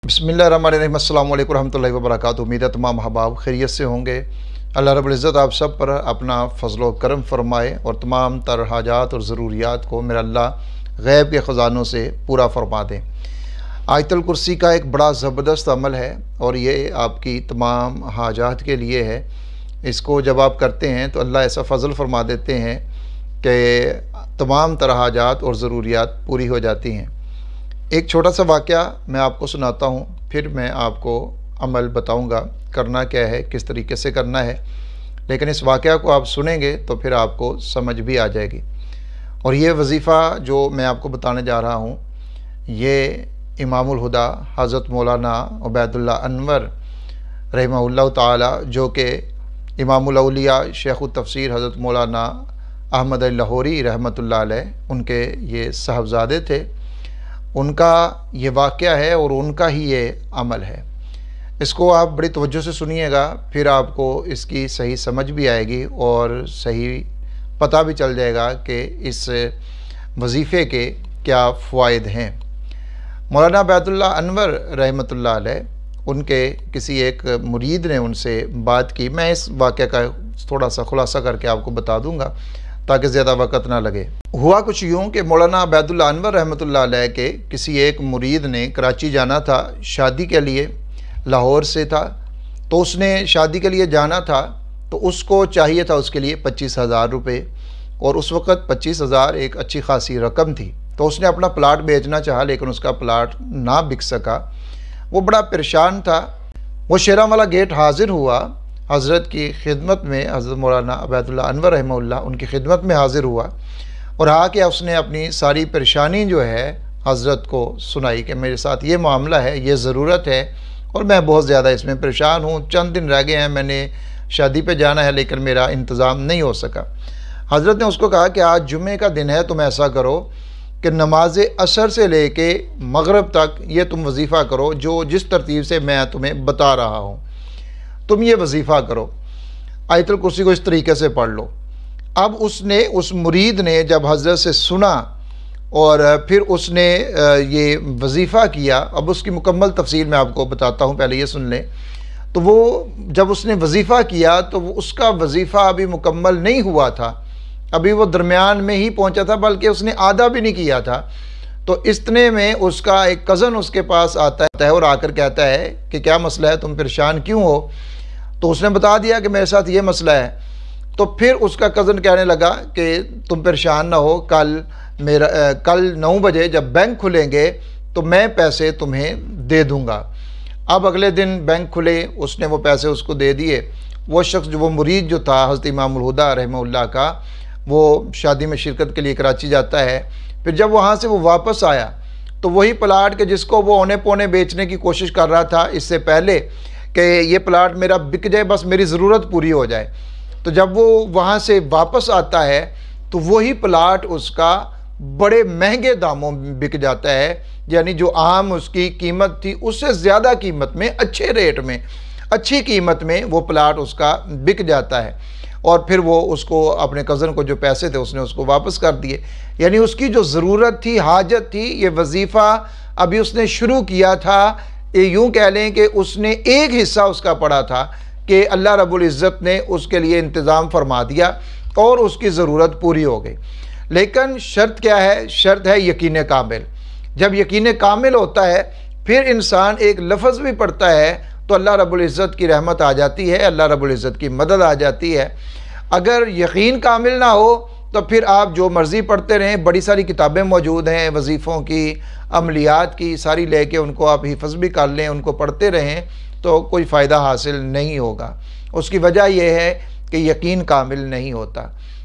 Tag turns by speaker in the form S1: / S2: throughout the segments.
S1: बिस्मिल्लाहिर्रहमानिर्रहीम। अस्सलामु अलैकुम रहमतुल्लाहि व बरकातुहू। उम्मीद है तमाम अहबाब खैरियत से होंगे। अल्लाह रब्बुल इज़्ज़त आप सब पर अपना फ़ज़ल व करम फ़रमाए और तमाम तर हाजात और ज़रूरियात को मेरा अल्लाह गैब के ख़ज़ानों से पूरा फ़रमा दें। आयतुल कुर्सी का एक बड़ा ज़बरदस्त अमल है और ये आपकी तमाम हाजात के लिए है। इसको जब आप करते हैं तो अल्लाह ऐसा फ़ज़ल फ़रमा देते हैं कि तमाम तरह हाजात और ज़रूरियात पूरी हो जाती हैं। एक छोटा सा वाक़या मैं आपको सुनाता हूँ, फिर मैं आपको अमल बताऊँगा करना क्या है, किस तरीके से करना है। लेकिन इस वाक़या को आप सुनेंगे तो फिर आपको समझ भी आ जाएगी। और ये वज़ीफ़ा जो मैं आपको बताने जा रहा हूँ, ये इमामुल हुदा हज़रत मौलाना उबैदुल्लाह अनवर रहमहुल्लाह ताला, जो कि इमामुल औलिया शेखुत तफ़सीर हज़रत मौलाना अहमद लाहौरी रहमतुल्लाह अलैह, उनके ये साहबज़ादे थे, उनका ये वाक़या है और उनका ही ये अमल है। इसको आप बड़ी तवज्जो से सुनिएगा, फिर आपको इसकी सही समझ भी आएगी और सही पता भी चल जाएगा कि इस वज़ीफ़े के क्या फ़वाइद हैं। मौलाना उबैदुल्लाह अनवर रहमतुल्लाह अलैह, उनके किसी एक मुरीद ने उनसे बात की। मैं इस वाक़या का थोड़ा सा खुलासा करके आपको बता दूँगा ताकि ज़्यादा वक़्त ना लगे। हुआ कुछ यूँ कि मौलाना उबैदुल्लाह अनवर रहमतुल्लाह अलैह के किसी एक मुरीद ने कराची जाना था शादी के लिए, लाहौर से था। तो उसने शादी के लिए जाना था तो उसको चाहिए था उसके लिए 25,000 रुपये, और उस वक़्त 25,000 एक अच्छी खासी रकम थी। तो उसने अपना प्लाट बेचना चाहा लेकिन उसका प्लाट ना बिक सका। वो बड़ा परेशान था। वो शेरांवाला गेट हाज़िर हुआ हज़रत की खिदमत में, हज़रत मौलाना उबैदुल्लाह अनवर रहमहुल्लाह उनकी खिदमत में हाज़िर हुआ और आके उसने अपनी सारी परेशानी जो है हज़रत को सुनाई कि मेरे साथ ये मामला है, ये ज़रूरत है और मैं बहुत ज़्यादा इसमें परेशान हूँ। चंद दिन रह गए हैं, मैंने शादी पे जाना है लेकिन मेरा इंतज़ाम नहीं हो सका। हज़रत ने उसको कहा कि आज जुम्मे का दिन है, तुम ऐसा करो कि नमाज असर से लेके मगरिब तक ये तुम वज़ीफ़ा करो, जो जिस तरतीब से मैं तुम्हें बता रहा हूँ, तुम ये वज़ीफ़ा करो, आयतुल कुर्सी को इस तरीके से पढ़ लो। अब उसने, उस मुरीद ने जब हज़रत से सुना और फिर उसने ये वज़ीफ़ा किया। अब उसकी मुकम्मल तफ़सील मैं आपको बताता हूँ, पहले ये सुन लें। तो वो जब उसने वज़ीफ़ा किया तो वो उसका वज़ीफ़ा अभी मुकम्मल नहीं हुआ था, अभी वो दरमियान में ही पहुँचा था, बल्कि उसने आधा भी नहीं किया था। तो इतने में उसका एक कज़न उसके पास आता है और आकर कहता है कि क्या मसला है, तुम परेशान क्यों हो? तो उसने बता दिया कि मेरे साथ ये मसला है। तो फिर उसका कज़न कहने लगा कि तुम परेशान ना हो, कल 9 बजे जब बैंक खुलेंगे तो मैं पैसे तुम्हें दे दूँगा। अब अगले दिन बैंक खुले, उसने वो पैसे उसको दे दिए। वो शख्स, जो वो मुरीद जो था हज़रत इमामुल हुदा रहमहुल्लाह का, वो शादी में शिरकत के लिए कराची जाता है। फिर जब वहाँ से वो वापस आया तो वही प्लाट के जिसको वो औने पौने बेचने की कोशिश कर रहा था इससे पहले कि ये प्लाट मेरा बिक जाए, बस मेरी ज़रूरत पूरी हो जाए, तो जब वो वहाँ से वापस आता है तो वही प्लाट उसका बड़े महंगे दामों में बिक जाता है। यानी जो आम उसकी कीमत थी उससे ज़्यादा कीमत में, अच्छे रेट में, अच्छी कीमत में वो प्लाट उसका बिक जाता है। और फिर वो उसको, अपने कज़न को जो पैसे थे उसने उसको वापस कर दिए। यानी उसकी जो ज़रूरत थी, हाजत थी, ये वज़ीफ़ा अभी उसने शुरू किया था। ये यूँ कह लें कि उसने एक हिस्सा उसका पड़ा था कि अल्लाह रब्बुल इज़्ज़त ने उसके लिए इंतज़ाम फरमा दिया और उसकी ज़रूरत पूरी हो गई। लेकिन शर्त क्या है? शर्त है यकीन कामिल। जब यकीन कामिल होता है फिर इंसान एक लफ्ज़ भी पढ़ता है तो अल्लाह रब्बुल इज़्ज़त की रहमत आ जाती है, अल्लाह रब्बुल इज़्ज़त की मदद आ जाती है। अगर यकीन कामिल ना हो तो फिर आप जो मर्ज़ी पढ़ते रहें। बड़ी सारी किताबें मौजूद हैं वज़ीफ़ों की, अमलियात की, सारी लेके उनको आप हिफ़्ज़ भी कर लें, उनको पढ़ते रहें तो कोई फ़ायदा हासिल नहीं होगा। उसकी वजह यह है कि यकीन कामिल नहीं होता।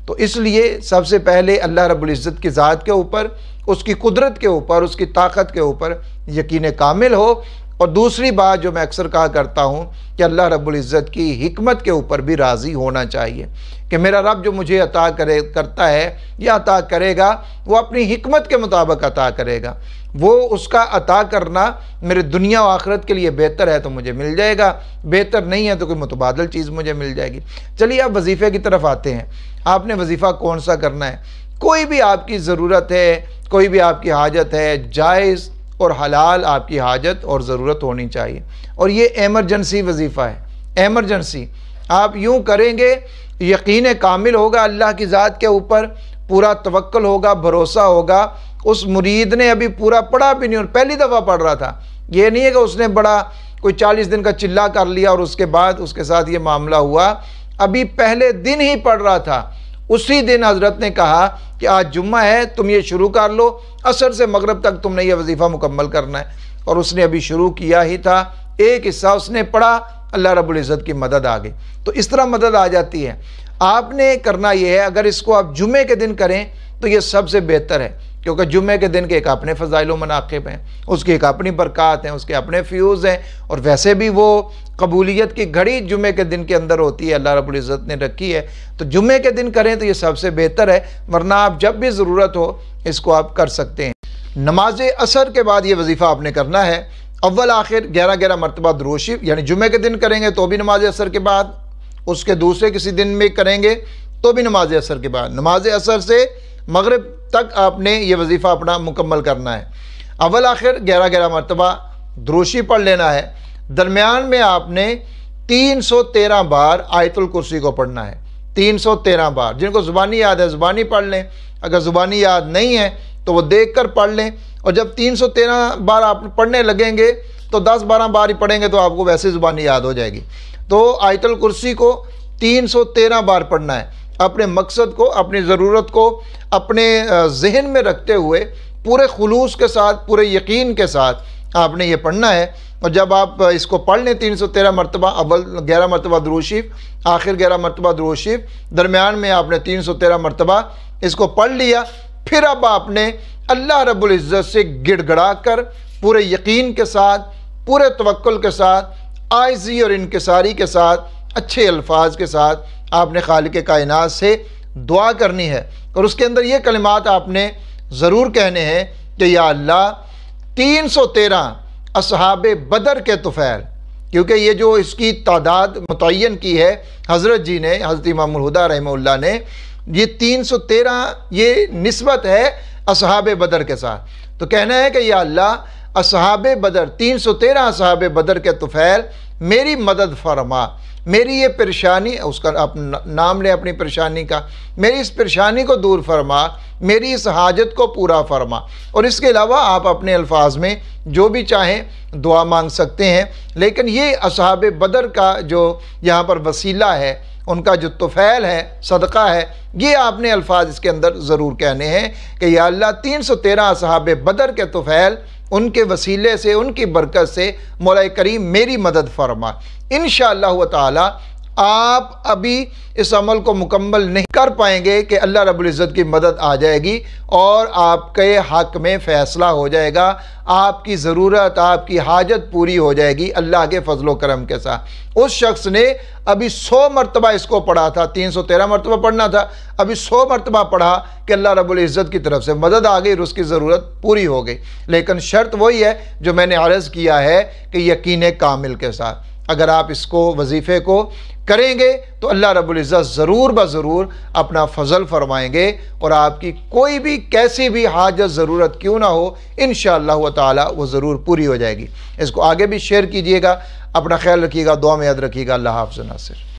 S1: तो इसलिए सबसे पहले अल्लाह रब्बुल इज़्ज़त की ज़ात के ऊपर, उसकी कुदरत के ऊपर, उसकी ताकत के ऊपर यकीन कामिल हो। और दूसरी बात जो मैं अक्सर कहा करता हूँ कि अल्लाह रब्बुल इज़्ज़त की हिकमत के ऊपर भी राज़ी होना चाहिए कि मेरा रब जो मुझे अता करता है या अता करेगा वो अपनी हिकमत के मुताबिक अता करेगा। वो उसका अता करना मेरे दुनिया व आखिरत के लिए बेहतर है तो मुझे मिल जाएगा, बेहतर नहीं है तो कोई मुतबादल चीज़ मुझे मिल जाएगी। चलिए अब वज़ीफ़े की तरफ आते हैं। आपने वज़ीफ़ा कौन सा करना है? कोई भी आपकी ज़रूरत है, कोई भी आपकी हाजत है, जायज़ اور حلال آپ کی حاجت اور ضرورت ہونی چاہیے۔ اور یہ ایمرجنسی وظیفہ ہے، ایمرجنسی۔ آپ یوں کریں گے، یقین کامل ہوگا اللہ کی ذات کے اوپر، پورا توکل ہوگا، بھروسہ ہوگا۔ اس مرید نے ابھی پورا پڑھا بھی نہیں اور پہلی دفعہ پڑھ رہا تھا، یہ نہیں ہے کہ اس نے بڑا کوئی 40 دن کا چلہ کر لیا اور اس کے بعد اس کے ساتھ یہ معاملہ ہوا، ابھی پہلے دن ہی پڑھ رہا تھا۔ اسی دن حضرت نے کہا کہ آج جمعہ ہے، تم یہ شروع کر لو، عصر سے مغرب تک تم نے یہ وظیفہ مکمل کرنا ہے۔ اور اس نے ابھی شروع کیا ہی تھا، ایک حصہ اس نے پڑھا، اللہ رب العزت کی مدد آ گئی۔ تو اس طرح مدد آ جاتی ہے۔ آپ نے کرنا یہ ہے، اگر اس کو آپ جمعے کے دن کریں تو یہ سب سے بہتر ہے، کیونکہ جمعے کے دن کے ایک اپنے فضائل و مناقب ہیں، اس کی ایک اپنی برکات ہیں، اس کے اپنے فیوز ہیں، اور ویسے بھی وہ قبولیت کی گھڑی جمعے کے دن کے اندر ہوتی ہے، اللہ رب العزت نے رکھی ہے۔ تو جمعے کے دن کریں تو یہ سب سے بہتر ہے، ورنہ آپ جب بھی ضرورت ہو اس کو آپ کر سکتے ہیں۔ نماز عصر کے بعد یہ وظیفہ آپ نے کرنا ہے، اول آخر 11 مرتبہ درود شریف، یعنی جمعے کے دن کریں گے تو بھی نماز عصر کے بعد، اس کے دوسرے کسی دن میں کریں گے تو بھی نماز عصر کے بعد، نماز عصر سے مغرب تک آپ نے یہ وظیفہ اپنا مکمل کرنا ہے۔ اول آخر 11 مرتبہ درود شریف پڑھ لینا ہے، درمیان میں آپ نے 313 بار آیت الکرسی کو پڑھنا ہے، 313 بار۔ جن کو زبانی یاد ہے زبانی پڑھ لیں، اگر زبانی یاد نہیں ہے تو وہ دیکھ کر پڑھ لیں، اور جب 313 بار آپ پڑھنے لگیں گے تو 10-12 بار ہی پڑھیں گے تو آپ کو ویسے زبانی یاد ہو جائے گی۔ تو آیت الکرسی کو 313 بار پڑھنا ہے، اپنے مقصد کو، اپنی ضرورت کو اپنے ذہن میں رکھتے ہوئے پورے خلوص کے ساتھ، پورے یقین کے ساتھ آپ نے یہ پڑھنا ہے۔ اور جب آپ اس کو پڑھ لیں 313 مرتبہ، اول 11 مرتبہ درود شریف، آخر 11 مرتبہ درود شریف، درمیان میں آپ نے 313 مرتبہ اس کو پڑھ لیا، پھر اب آپ نے اللہ رب العزت سے گڑ گڑا کر پورے یقین کے ساتھ، پورے توکل کے ساتھ، عاجزی اور انکساری کے ساتھ، اچھے الفاظ کے ساتھ آپ نے خالق کائنات سے دعا کرنی ہے۔ اور اس کے اندر یہ کلمات آپ نے ضرور کہنے ہیں کہ یا اللہ 313 اصحاب بدر کے طفیل، کیونکہ یہ جو اس کی تعداد متعین کی ہے حضرت جی نے، حضرت امام الہدیٰ رحمہ اللہ نے، یہ 313 یہ نسبت ہے اصحاب بدر کے ساتھ۔ تو کہنا ہے کہ یا اللہ اصحاب بدر، 313 اصحاب بدر کے طفیل میری مدد فرما، میری یہ پریشانی، اس کا نام لے اپنی پریشانی کا، میری اس پریشانی کو دور فرما، میری اس حاجت کو پورا فرما۔ اور اس کے علاوہ آپ اپنے الفاظ میں جو بھی چاہیں دعا مانگ سکتے ہیں، لیکن یہ اصحاب بدر کا جو یہاں پر وسیلہ ہے، ان کا جو طفیل ہے، صدقہ ہے، یہ آپ نے الفاظ اس کے اندر ضرور کہنے ہیں کہ یا اللہ 313 اصحاب بدر کے طفیل، ان کے وسیلے سے، ان کی برکت سے مولا کریم میری مدد فرما۔ انشاءاللہ تعالی آپ ابھی اس عمل کو مکمل نہیں کر پائیں گے کہ اللہ رب العزت کی مدد آ جائے گی اور آپ کے حق میں فیصلہ ہو جائے گا، آپ کی ضرورت، آپ کی حاجت پوری ہو جائے گی اللہ کے فضل و کرم کے ساتھ۔ اس شخص نے ابھی 100 مرتبہ اس کو پڑھا تھا، 313 مرتبہ پڑھنا تھا، ابھی 100 مرتبہ پڑھا کہ اللہ رب العزت کی طرف سے مدد آ گئی اور اس کی ضرورت پوری ہو گئی۔ لیکن شرط وہی ہے جو میں نے عرض کیا ہے کہ یقین کامل کے ساتھ اگر آپ اس کو وظیفے کو کریں گے تو اللہ رب العزت ضرور بضرور اپنا فضل فرمائیں گے، اور آپ کی کوئی بھی کیسی بھی حاجت ضرورت کیوں نہ ہو انشاءاللہ تعالی وہ ضرور پوری ہو جائے گی۔ اس کو آگے بھی شیئر کیجئے گا، اپنا خیال رکھیے گا، دعا میں یاد رکھیے گا۔ اللہ حافظ ناصر۔